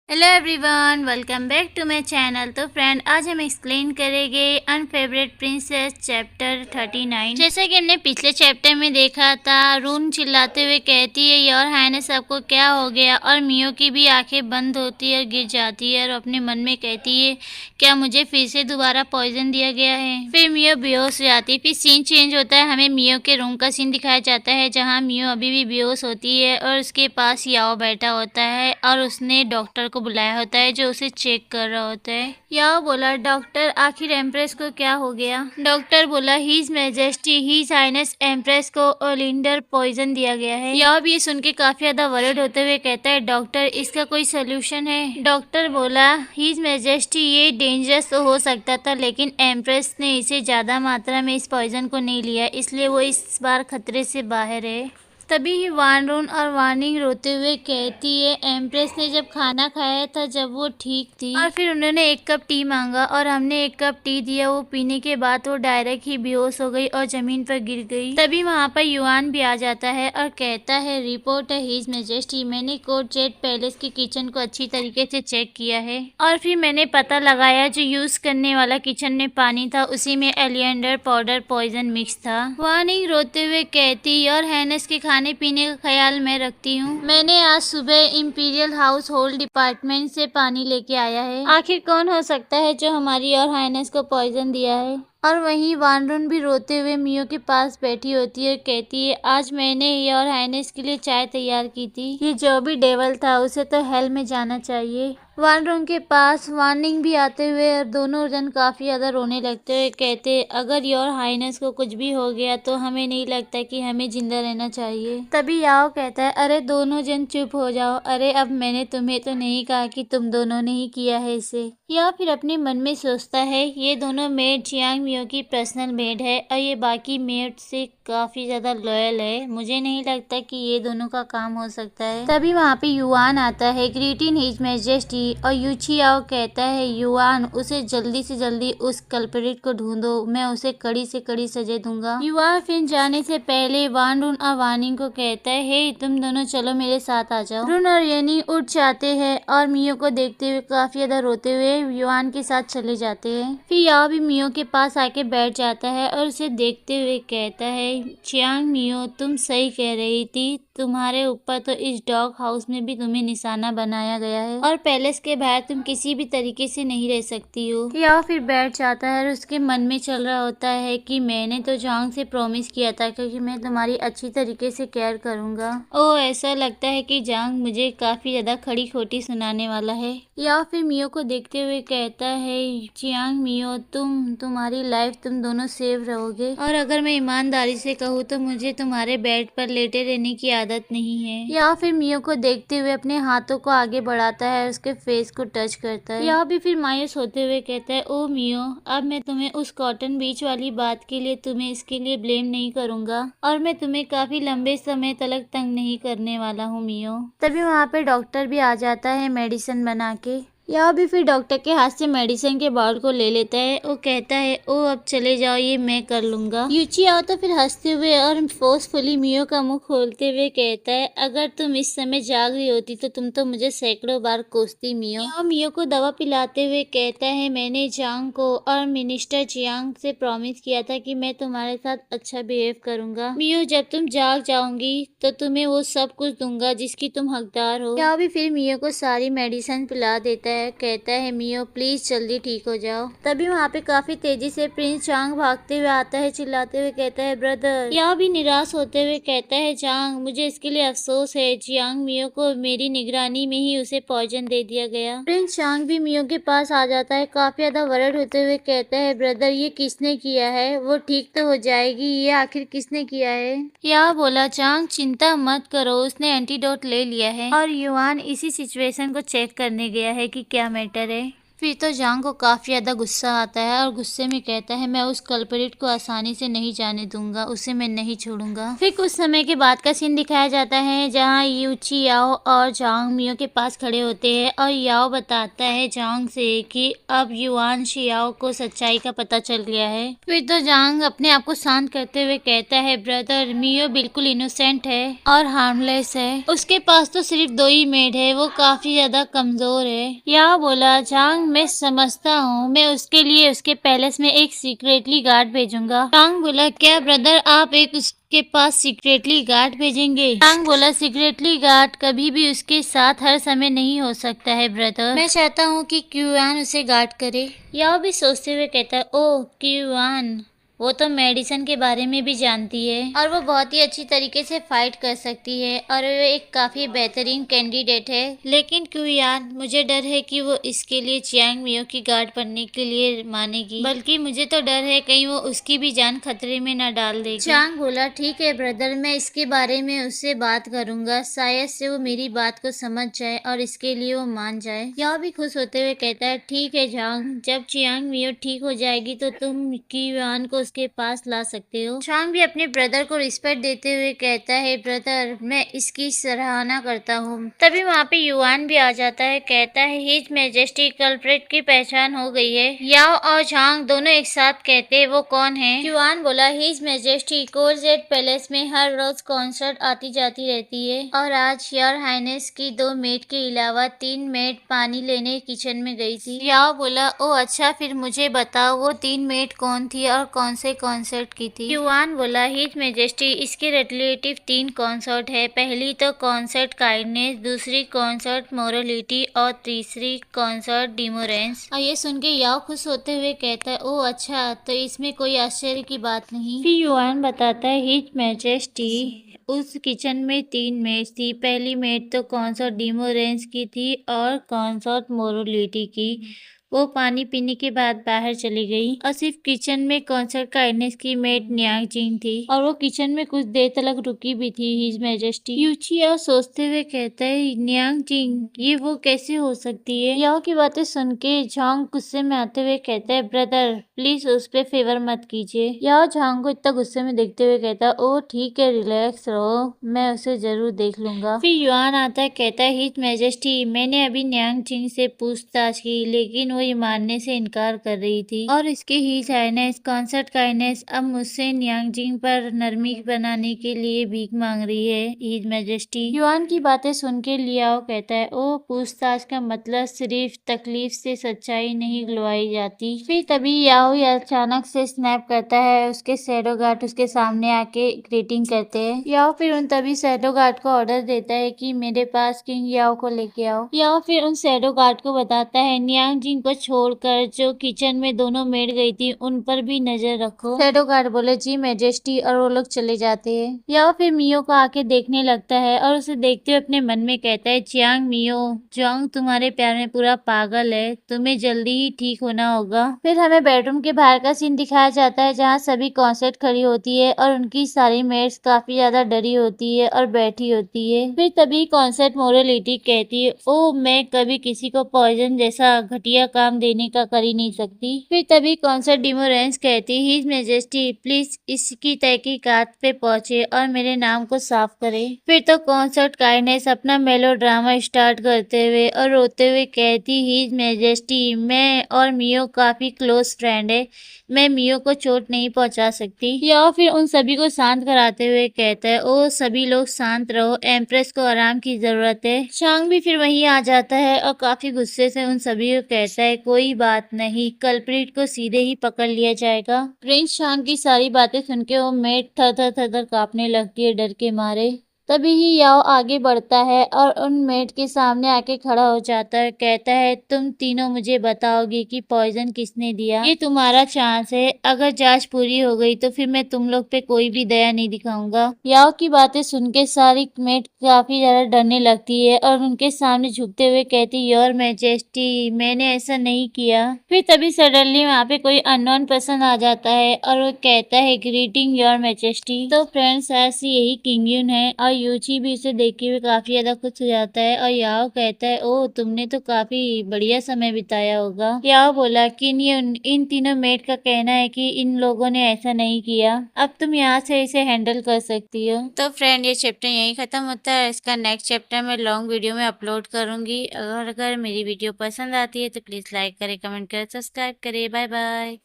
Hello everyone, welcome back to my channel. तो friend, आज हम एक्सप्लेन करेंगे अनफेवरेट प्रिंसेस चैप्टर 39। जैसा कि हमने पिछले चैप्टर में देखा था, रून चिल्लाते हुए कहती है योर हाइनेस आपको क्या हो गया, और मियो की भी आंखें बंद होती है और गिर जाती है और अपने मन में कहती है क्या मुझे फिर से दोबारा पॉइजन दिया गया है। फिर मियो बेहोश हो जाती है। फिर सीन चेंज होता है, हमें मियो के रूम का सीन दिखाया जाता है जहाँ मियो अभी भी बेहोश होती है और उसके पास याओ बैठा होता है और उसने डॉक्टर को बुलाया होता है जो उसे चेक कर रहा होता है। याओ बोला डॉक्टर आखिर एम्प्रेस को क्या हो गया। डॉक्टर बोला his majesty his highness empress को ओलिंडर पॉइजन दिया गया है। याओ भी ये सुन के काफी ज्यादा वरिड होते हुए कहता है डॉक्टर इसका कोई सोल्यूशन है। डॉक्टर बोला हीज मैजेस्टी ये डेंजरस तो हो सकता था, लेकिन एम्प्रेस ने इसे ज्यादा मात्रा में इस पॉइजन को नहीं लिया, इसलिए वो इस बार खतरे से बाहर है। तभी ही वानरून और वार्निंग रोते हुए कहती है एम्प्रेस ने जब खाना खाया था जब वो ठीक थी, और फिर उन्होंने एक कप टी मांगा और हमने एक कप टी दिया। वो पीने के बाद वो डायरेक्ट ही बेहोश हो गई और जमीन पर गिर गई। तभी वहाँ पर युआन भी आ जाता है और कहता है रिपोर्ट है हीज मैजेस्टी, मैंने कोर्ट जेट पैलेस की किचन को अच्छी तरीके से चेक किया है और फिर मैंने पता लगाया जो यूज करने वाला किचन में पानी था उसी में एलियंडर पाउडर पॉइजन मिक्स था। वार्निंग रोते हुए कहती योर हाइनेस के खाने पीने का ख्याल मैं रखती हूँ। मैंने आज सुबह इंपीरियल हाउस होल्ड डिपार्टमेंट से पानी लेके आया है। आखिर कौन हो सकता है जो हमारी योर हाइनेस को पॉइजन दिया है। और वहीं वानरून भी रोते हुए मियो के पास बैठी होती है और कहती है आज मैंने योर हाइनेस के लिए चाय तैयार की थी। ये जो भी डेवल था उसे तो हेल में जाना चाहिए। वानरून के पास वार्निंग भी आते हुए और दोनों जन काफी ज्यादा रोने लगते हुए कहते अगर योर हाइनेस को कुछ भी हो गया तो हमें नहीं लगता कि हमें जिंदा रहना चाहिए। तभी याओ कहता है अरे दोनों जन चुप हो जाओ, अरे अब मैंने तुम्हें तो नहीं कहा कि तुम दोनों ने ही किया है इसे। या फिर अपने मन में सोचता है ये दोनों मेड चियांग मियो की पर्सनल मेड है और ये बाकी मेड से काफी ज्यादा लॉयल है, मुझे नहीं लगता कि ये दोनों का काम हो सकता है। तभी वहाँ पे युआन आता है ग्रीटिंग हिज मैजेस्टी, और यूचियाओ कहता है युआन उसे जल्दी से जल्दी उस कल्परेट को ढूंढो, मैं उसे कड़ी से कड़ी सजा दूंगा। युआन फिर जाने से पहले वानरून और वार्निंग को कहता है हे तुम दोनों चलो मेरे साथ आ जाओ। रून और येनी उठ जाते हैं और मियो को देखते हुए काफी ज्यादा रोते हुए युआन के साथ चले जाते हैं। फिर याओ भी मियो के पास आके बैठ जाता है और उसे देखते हुए कहता है चियांग मियो तुम सही कह रही थी, तुम्हारे ऊपर तो इस डॉग हाउस में भी तुम्हें निशाना बनाया गया है और पैलेस के बाहर तुम किसी भी तरीके से नहीं रह सकती हो। या फिर बैठ जाता है और उसके मन में चल रहा होता है कि मैंने तो जांग से प्रॉमिस किया था क्योंकि मैं तुम्हारी अच्छी तरीके से केयर करूंगा। ओ ऐसा लगता है कि जांग मुझे काफी ज्यादा खड़ी खोटी सुनाने वाला है। या फिर मियो को देखते हुए कहता है चियांग मियो तुम्हारी लाइफ तुम दोनों सेव रहोगे, और अगर मैं ईमानदारी से कहूँ तो मुझे तुम्हारे बेड पर लेटे रहने की आदत नहीं है। या फिर मियो को देखते हुए अपने हाथों को आगे बढ़ाता है, उसके फेस को टच करता है। या भी फिर मायूस होते हुए कहता है ओ मियो अब मैं तुम्हें उस कॉटन बीच वाली बात के लिए तुम्हें इसके लिए ब्लेम नहीं करूंगा और मैं तुम्हें काफी लंबे समय तक तंग नहीं करने वाला हूँ मियो। तभी वहाँ पे डॉक्टर भी आ जाता है मेडिसिन बना के। या भी फिर डॉक्टर के हाथ से मेडिसिन के बाउल को ले लेता है। वो कहता है ओ अब चले जाओ ये मैं कर लूंगा। यूचियाओ तो फिर हंसते हुए और फोर्सफुली मियो का मुंह खोलते हुए कहता है अगर तुम इस समय जाग रही होती तो तुम तो मुझे सैकड़ों बार कोसती मियो। या मियो को दवा पिलाते हुए कहता है मैंने जांग को और मिनिस्टर चियांग से प्रॉमिस किया था कि मैं तुम्हारे साथ अच्छा बिहेव करूंगा। मियो जब तुम जाग जाओगी तो तुम्हें वो सब कुछ दूंगा जिसकी तुम हकदार हो। या भी फिर मियो को सारी मेडिसिन पिला देता है, कहता है मियो प्लीज जल्दी ठीक हो जाओ। तभी वहाँ पे काफी तेजी से प्रिंस चांग भागते हुए आता है, चिल्लाते हुए कहता है ब्रदर। या भी निराश होते हुए कहता है चांग मुझे इसके लिए अफसोस है, चियांग मियो को मेरी निगरानी में ही उसे पॉइजन दे दिया गया। प्रिंस चांग भी मियो के पास आ जाता है, काफी ज्यादा वरिड होते हुए कहता है ब्रदर ये किसने किया है, वो ठीक तो हो जाएगी, ये आखिर किसने किया है। या बोला चांग चिंता मत करो उसने एंटीडोट ले लिया है और युआन इसी सिचुएशन को चेक करने गया है कि क्या मैटर है। फिर तो जांग को काफी ज्यादा गुस्सा आता है और गुस्से में कहता है मैं उस कल्परिट को आसानी से नहीं जाने दूंगा, उसे मैं नहीं छोड़ूंगा। फिर कुछ समय के बाद का सीन दिखाया जाता है जहाँ यूची याओ और जांग मियो के पास खड़े होते हैं और याओ बताता है जांग से कि अब युआन शियाओ को सच्चाई का पता चल गया है। फिर तो जांग अपने आप को शांत करते हुए कहता है ब्रदर, मियो बिल्कुल इनोसेंट है और हार्मलेस है, उसके पास तो सिर्फ 2 ही मेड है, वो काफी ज्यादा कमजोर है। याओ बोला जांग मैं समझता हूँ, मैं उसके लिए उसके पैलेस में एक सीक्रेटली गार्ड भेजूंगा। जांग बोला क्या ब्रदर आप एक उसके पास सीक्रेटली गार्ड भेजेंगे? जांग बोला सीक्रेटली गार्ड कभी भी उसके साथ हर समय नहीं हो सकता है ब्रदर, मैं चाहता हूँ कि क्यूआन उसे गार्ड करे। याओ भी सोचते हुए कहता है ओह क्यूआन, वो तो मेडिसिन के बारे में भी जानती है और वो बहुत ही अच्छी तरीके से फाइट कर सकती है और वो एक काफी बेहतरीन कैंडिडेट है, लेकिन क्यूयान मुझे डर है कि वो इसके लिए चियांग मियो की गार्ड बनने के लिए मानेगी, बल्कि मुझे तो डर है कहीं वो उसकी भी जान खतरे में न डाल देगी। चियांग बोला ठीक है ब्रदर, मैं इसके बारे में उससे बात करूंगा, शायद से वो मेरी बात को समझ जाए और इसके लिए वो मान जाए। यह भी खुश होते हुए कहता है ठीक है जांग, जब चियांग मियो ठीक हो जाएगी तो तुम क्यूआन को उसके पास ला सकते हो। चांग भी अपने ब्रदर को रिस्पेक्ट देते हुए कहता है ब्रदर मैं इसकी सराहना करता हूँ। तभी वहाँ पे युआन भी आ जाता है, कहता है हिज मैजेस्टी कल्प्रिट की पहचान हो गई है। याओ और चांग दोनों एक साथ कहते हैं वो कौन है? युआन बोला हिज मैजेस्टी कोरजेट पैलेस में हर रोज कॉन्सर्ट आती जाती रहती है और आज योर हाइनेस की 2 मेड के अलावा 3 मेड पानी लेने किचन में गई थी। याओ बोला ओ अच्छा, फिर मुझे बताओ वो 3 मेड कौन थी और कौन से कॉन्सर्ट की थी? युआन बोला हिज मैजेस्टी इसके रिलेटिव 3 कॉन्सर्ट है, पहली तो कॉन्सर्ट काइंडनेस, दूसरी कॉन्सर्ट मोरलिटी और तीसरी कॉन्सर्ट डिमोरेंस। और ये सुन के याओ खुश होते हुए कहता है ओह अच्छा, तो इसमें कोई आश्चर्य की बात नहीं। फिर युआन बताता है हिज मैजेस्टी उस किचन में 3 मेड थी, पहली मेड तो कॉन्सर्ट डिमोरेंस की थी और कॉन्सर्ट मोरलिटी की, वो पानी पीने के बाद बाहर चली गई और सिर्फ किचन में कॉन्सर्ट काइंडनेस की मेड न्यांग जिंग थी और वो किचन में कुछ देर तक रुकी भी थी हिज मैजेस्टी। यूचिया सोचते हुए कहता है न्यांग जिंग ये वो कैसे हो सकती है? याओ की बातें सुन के झांग गुस्से में आते हुए कहता है ब्रदर प्लीज उस पे फेवर मत कीजिए। याओ झांग को इतना गुस्से में देखते हुए कहता है ओ ठीक है रिलैक्स रहो, मैं उसे जरूर देख लूंगा। फिर युआन आता है, कहता है हिज मैजेस्टी मैंने अभी न्यांग जिंग से पूछताछ की लेकिन वो ये मानने से इनकार कर रही थी और इसके हिज हाइनेस कॉन्सर्ट काइंडनेस अब मुझसे न्यांग जिंग पर नरमी बनाने के लिए भीख मांग रही है हिज मैजेस्टी। युआन की बातें सुन के लियाओ कहता है ओ पूछताछ का मतलब सिर्फ तकलीफ से सच्चाई नहीं गिलवाई जाती। फिर तभी याओ अचानक से स्नैप करता है, उसके शैडो गार्ड उसके सामने आके ग्रीटिंग करते हैं। याओ फिर उन तभी शैडो गार्ड को ऑर्डर देता है कि मेरे पास किंग याओ को लेके आओ। याओ फिर उन शैडो गार्ड को बताता है न्यांग जिंग को छोड़कर जो किचन में दोनों मेड गई थी उन पर भी नजर रखो। शैडो गार्ड बोले जी मैजेस्टी और वो लोग चले जाते हैं। याओ फिर मियो को आके देखने लगता है और उसे देखते हुए अपने मन में कहता है चियांग मियो जांग तुम्हारे प्यार में पूरा पागल है, तुम्हें जल्दी ही ठीक होना होगा। फिर हमें बेडरूम के बाहर का सीन दिखाया जाता है जहाँ सभी कॉन्सर्ट खड़ी होती है और उनकी सारी मेड्स काफी ज्यादा डरी होती है और बैठी होती है। फिर तभी कॉन्सर्ट मोरलिटी कहती है ओ मैं कभी किसी को पॉइजन जैसा घटिया काम देने का कर ही नहीं सकती। फिर तभी कॉन्सर्ट डिमोरेंस कहती हिज मैजेस्टी प्लीज इसकी तहकीकात पे पहुंचे और मेरे नाम को साफ करे। फिर तो कॉन्सर्ट काइंडनेस अपना मेलोड्रामा स्टार्ट करते हुए और रोते हुए कहती हिज मैजेस्टी मैं और मियो काफी क्लोज फ्रेंड है, मैं मियो को चोट नहीं पहुंचा सकती। या फिर उन सभी को शांत कराते हुए कहता है ओ सभी लोग शांत रहो, एम्प्रेस को आराम की जरूरत है। चांग भी फिर वहीं आ जाता है और काफी गुस्से से उन सभी को कहता है कोई बात नहीं, कल्प्रिट को सीधे ही पकड़ लिया जाएगा। प्रिंस चांग की सारी बातें सुन के वो मेड थर थर थर थर कांपने लगती है डर के मारे। तभी ही याओ आगे बढ़ता है और उन मेड के सामने आके खड़ा हो जाता है, कहता है तुम तीनों मुझे बताओगे कि पॉइजन किसने दिया, ये तुम्हारा चांस है, अगर जांच पूरी हो गई तो फिर मैं तुम लोग पे कोई भी दया नहीं दिखाऊंगा। याओ की बातें सुन के सारी मेड काफी ज्यादा डरने लगती है और उनके सामने झुकते हुए कहती योर मैजेस्टी मैंने ऐसा नहीं किया। फिर तभी सडनली वहाँ पे कोई अननोन पर्सन आ जाता है और वो कहता है ग्रीटिंग योर मैजेस्टी। तो फ्रेंड्स ऐसी यही किंग यून है और यूची भी उसे देखे हुए काफी ज्यादा खुश हो जाता है और याओ कहता है, ओह तुमने तो काफी बढ़िया समय बिताया होगा। याओ बोला कि इन तीनों मेट का कहना है कि इन लोगों ने ऐसा नहीं किया, अब तुम यहाँ से इसे हैंडल कर सकती हो। तो फ्रेंड ये चैप्टर यहीं खत्म होता है। इसका नेक्स्ट चैप्टर मैं लॉन्ग वीडियो में अपलोड करूंगी। अगर मेरी वीडियो पसंद आती है तो प्लीज लाइक करें, कमेंट करें, सब्सक्राइब करें। Bye bye.